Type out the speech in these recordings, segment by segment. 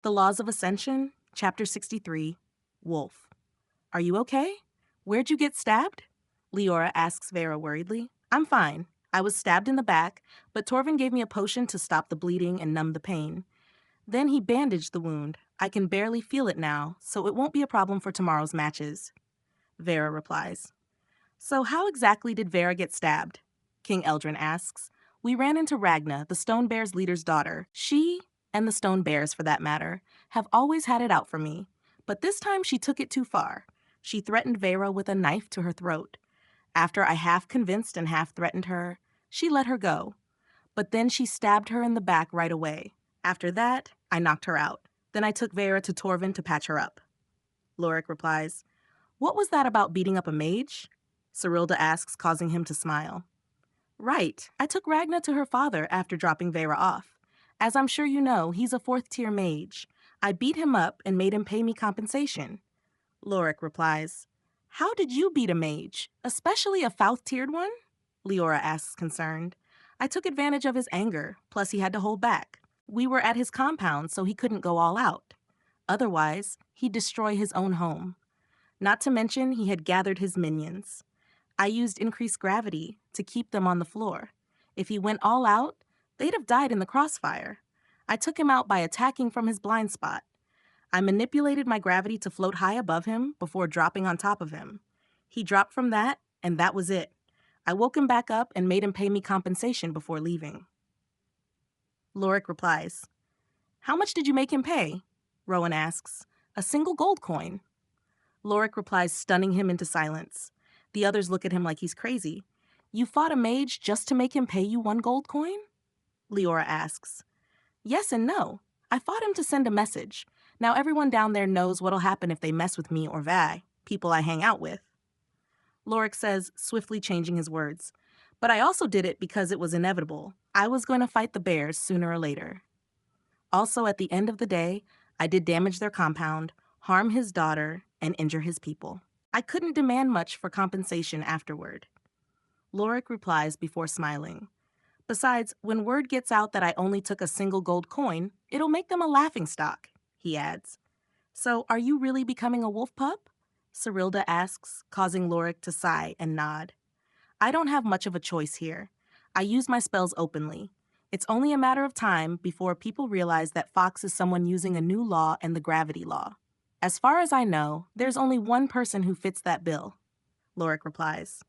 The Laws of Ascension, Chapter 63, Wolf. Are you okay? Where'd you get stabbed? Leora asks Vera worriedly. I'm fine. I was stabbed in the back, but Torvin gave me a potion to stop the bleeding and numb the pain. Then he bandaged the wound. I can barely feel it now, so it won't be a problem for tomorrow's matches. Vera replies. So how exactly did Vera get stabbed? King Eldrin asks. We ran into Ragna, the Stone Bears' leader's daughter. She, and the Stone Bears for that matter, have always had it out for me. But this time she took it too far. She threatened Vera with a knife to her throat. After I half convinced and half threatened her, she let her go. But then she stabbed her in the back right away. After that, I knocked her out. Then I took Vera to Torvin to patch her up. Lorik replies, What was that about beating up a mage? Cyrilda asks, causing him to smile. Right, I took Ragna to her father after dropping Vera off. As I'm sure you know, he's a 4th-tier mage. I beat him up and made him pay me compensation. Lorik replies, How did you beat a mage, especially a 5th-tiered one? Leora asks, concerned. I took advantage of his anger, plus he had to hold back. We were at his compound, so he couldn't go all out. Otherwise, he'd destroy his own home. Not to mention, he had gathered his minions. I used increased gravity to keep them on the floor. If he went all out, they'd have died in the crossfire. I took him out by attacking from his blind spot. I manipulated my gravity to float high above him before dropping on top of him. He dropped from that, and that was it. I woke him back up and made him pay me compensation before leaving. Lorik replies, How much did you make him pay? Rowan asks. A single gold coin. Lorik replies, stunning him into silence. The others look at him like he's crazy. You fought a mage just to make him pay you 1 gold coin? Leora asks. Yes and no. I fought him to send a message. Now everyone down there knows what'll happen if they mess with me or Vi, people I hang out with. Lorik says, swiftly changing his words. But I also did it because it was inevitable. I was going to fight the bears sooner or later. Also, at the end of the day, I did damage their compound, harm his daughter, and injure his people. I couldn't demand much for compensation afterward. Lorik replies before smiling. Besides, when word gets out that I only took a single gold coin, it'll make them a laughingstock, he adds. So, are you really becoming a wolf pup? Cyrilda asks, causing Lorik to sigh and nod. I don't have much of a choice here. I use my spells openly. It's only a matter of time before people realize that Fox is someone using a new law and the gravity law. As far as I know, there's only one person who fits that bill, Lorik replies.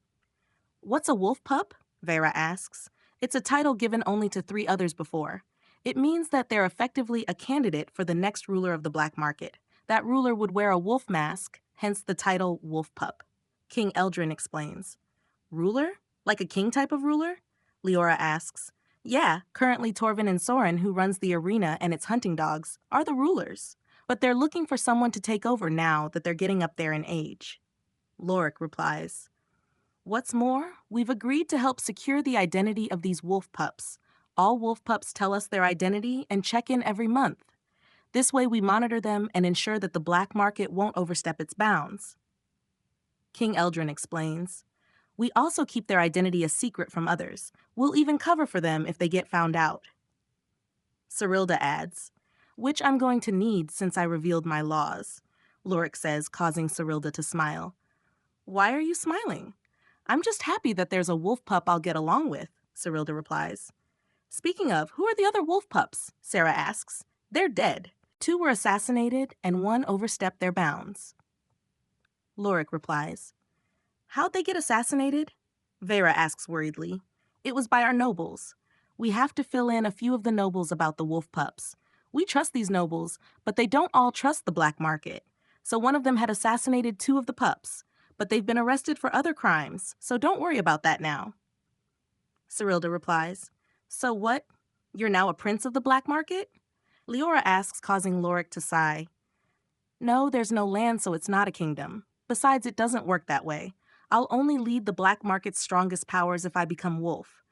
What's a wolf pup? Vera asks. It's a title given only to 3 others before. It means that they're effectively a candidate for the next ruler of the black market. That ruler would wear a wolf mask, hence the title wolf pup. King Eldrin explains. Ruler? Like a king type of ruler? Leora asks. Yeah, currently Torvin and Soren, who runs the arena and its hunting dogs, are the rulers. But they're looking for someone to take over now that they're getting up there in age. Lorik replies, What's more, we've agreed to help secure the identity of these wolf pups. All wolf pups tell us their identity and check in every month. This way we monitor them and ensure that the black market won't overstep its bounds. King Eldrin explains, We also keep their identity a secret from others. We'll even cover for them if they get found out. Cyrilda adds, Which I'm going to need since I revealed my laws, Lorik says, causing Cyrilda to smile. Why are you smiling? I'm just happy that there's a wolf pup I'll get along with, Cyrilda replies. Speaking of, who are the other wolf pups? Sarah asks. They're dead. 2 were assassinated and 1 overstepped their bounds. Lorik replies. How'd they get assassinated? Vera asks worriedly. It was by our nobles. We have to fill in a few of the nobles about the wolf pups. We trust these nobles, but they don't all trust the black market. So one of them had assassinated 2 of the pups, but they've been arrested for other crimes, so don't worry about that now. Cyrilda replies, So what? You're now a prince of the black market? Leora asks, causing Lorik to sigh. No, there's no land, so it's not a kingdom. Besides, it doesn't work that way. I'll only lead the black market's strongest powers if I become wolf.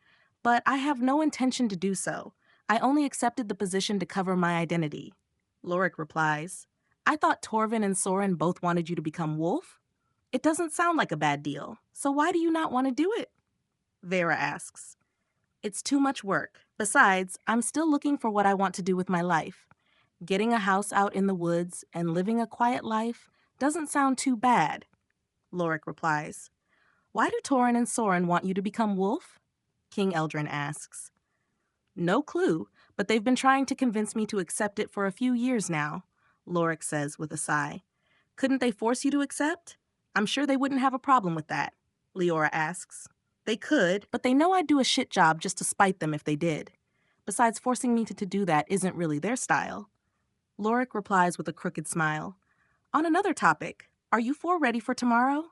But I have no intention to do so. I only accepted the position to cover my identity. Lorik replies, I thought Torvin and Soren both wanted you to become wolf? It doesn't sound like a bad deal, so why do you not want to do it? Vera asks. It's too much work. Besides, I'm still looking for what I want to do with my life. Getting a house out in the woods and living a quiet life doesn't sound too bad, Lorik replies. Why do Torin and Soren want you to become wolf? King Eldrin asks. No clue, but they've been trying to convince me to accept it for a few years now, Lorik says with a sigh. Couldn't they force you to accept? I'm sure they wouldn't have a problem with that, Leora asks. They could, but they know I'd do a shit job just to spite them if they did. Besides, forcing me to do that isn't really their style. Lorik replies with a crooked smile. On another topic, are you four ready for tomorrow?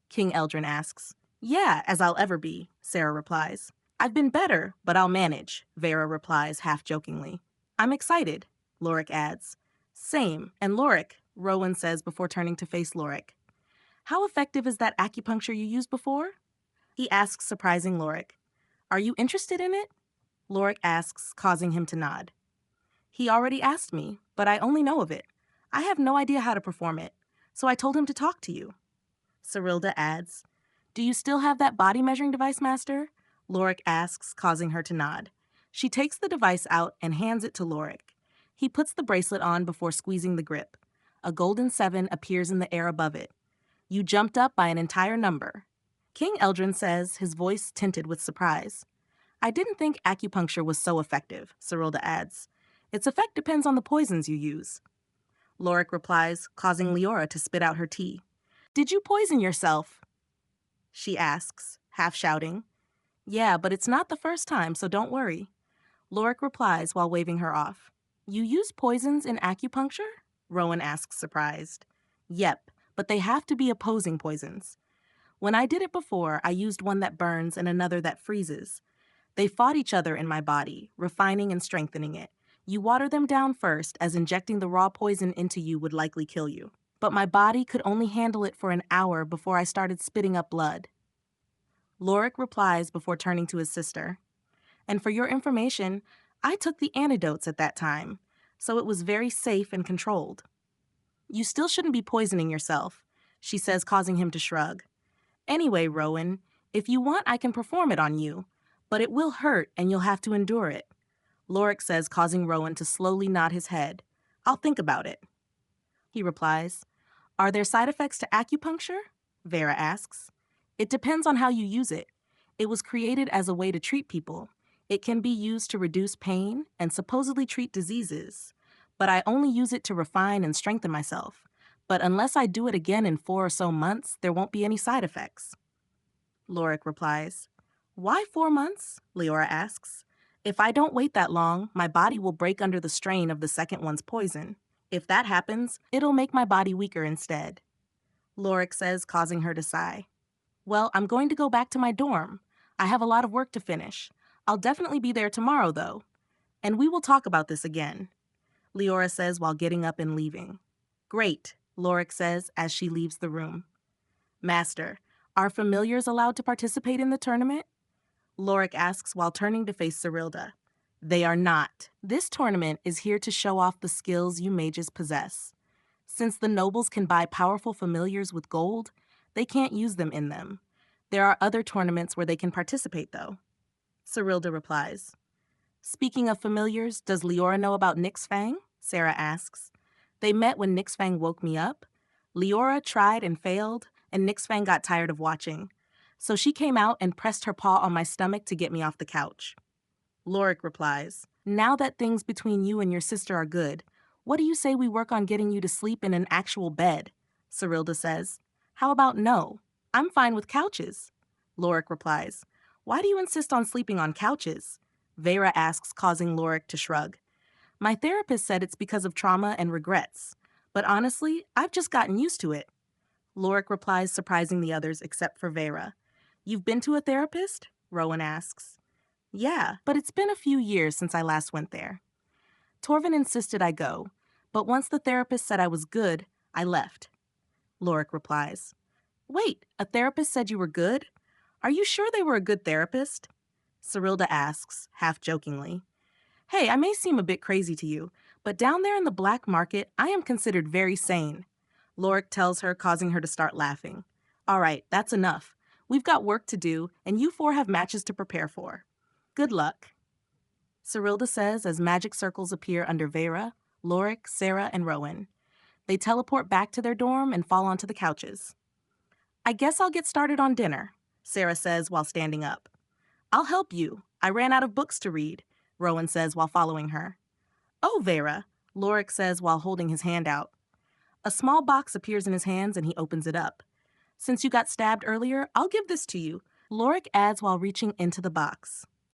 King Eldrin asks. Yeah, as I'll ever be, Sarah replies. I've been better, but I'll manage, Vera replies half-jokingly. I'm excited, Lorik adds. Same, and Lorik, Rowan says before turning to face Lorik. How effective is that acupuncture you used before? He asks, surprising Lorik. Are you interested in it? Lorik asks, causing him to nod. He already asked me, but I only know of it. I have no idea how to perform it, so I told him to talk to you. Cyrilda adds, Do you still have that body measuring device, Master? Lorik asks, causing her to nod. She takes the device out and hands it to Lorik. He puts the bracelet on before squeezing the grip. A golden 7 appears in the air above it. You jumped up by an entire number. King Eldrin says, his voice tinted with surprise. I didn't think acupuncture was so effective, Cyrilda adds. Its effect depends on the poisons you use. Lorik replies, causing Leora to spit out her tea. Did you poison yourself? She asks, half shouting. Yeah, but it's not the first time, so don't worry. Lorik replies while waving her off. You use poisons in acupuncture? Rowan asks, surprised. Yep, but they have to be opposing poisons. When I did it before, I used one that burns and another that freezes. They fought each other in my body, refining and strengthening it. You water them down first, as injecting the raw poison into you would likely kill you. But my body could only handle it for an hour before I started spitting up blood. Lorik replies before turning to his sister. And for your information, I took the antidotes at that time, so it was very safe and controlled. You still shouldn't be poisoning yourself, she says, causing him to shrug. Anyway, Rowan, if you want, I can perform it on you, but it will hurt and you'll have to endure it. Lorik says, causing Rowan to slowly nod his head. I'll think about it. He replies, Are there side effects to acupuncture? Vera asks. It depends on how you use it. It was created as a way to treat people. It can be used to reduce pain and supposedly treat diseases. But I only use it to refine and strengthen myself. But unless I do it again in 4 or so months, there won't be any side effects. Lorik replies. Why 4 months? Leora asks. If I don't wait that long, my body will break under the strain of the second one's poison. If that happens, it'll make my body weaker instead. Lorik says, causing her to sigh. Well, I'm going to go back to my dorm. I have a lot of work to finish. I'll definitely be there tomorrow, though. And we will talk about this again, Leora says while getting up and leaving. Great, Lorik says as she leaves the room. Master, are familiars allowed to participate in the tournament? Lorik asks while turning to face Cyrilda. They are not. This tournament is here to show off the skills you mages possess. Since the nobles can buy powerful familiars with gold, they can't use them in them. There are other tournaments where they can participate, though. Cyrilda replies. Speaking of familiars, does Leora know about Nixfang? Sarah asks. They met when Nixfang woke me up. Leora tried and failed, and Nixfang got tired of watching. So she came out and pressed her paw on my stomach to get me off the couch. Lorik replies, Now that things between you and your sister are good, what do you say we work on getting you to sleep in an actual bed? Cyrilda says. How about no? I'm fine with couches. Lorik replies, Why do you insist on sleeping on couches? Vera asks, causing Lorik to shrug. My therapist said it's because of trauma and regrets. But honestly, I've just gotten used to it. Lorik replies, surprising the others except for Vera. You've been to a therapist? Rowan asks. Yeah, but it's been a few years since I last went there. Torvin insisted I go, but once the therapist said I was good, I left. Lorik replies. Wait, a therapist said you were good? Are you sure they were a good therapist? Cyrilda asks, half jokingly. Hey, I may seem a bit crazy to you, but down there in the black market, I am considered very sane. Lorik tells her, causing her to start laughing. All right, that's enough. We've got work to do, and you four have matches to prepare for. Good luck. Cyrilda says as magic circles appear under Vera, Lorik, Sarah, and Rowan. They teleport back to their dorm and fall onto the couches. I guess I'll get started on dinner, Sarah says while standing up. I'll help you. I ran out of books to read, Rowan says while following her. Oh, Vera, Lorik says while holding his hand out. A small box appears in his hands and he opens it up. Since you got stabbed earlier, I'll give this to you, Lorik adds while reaching into the box.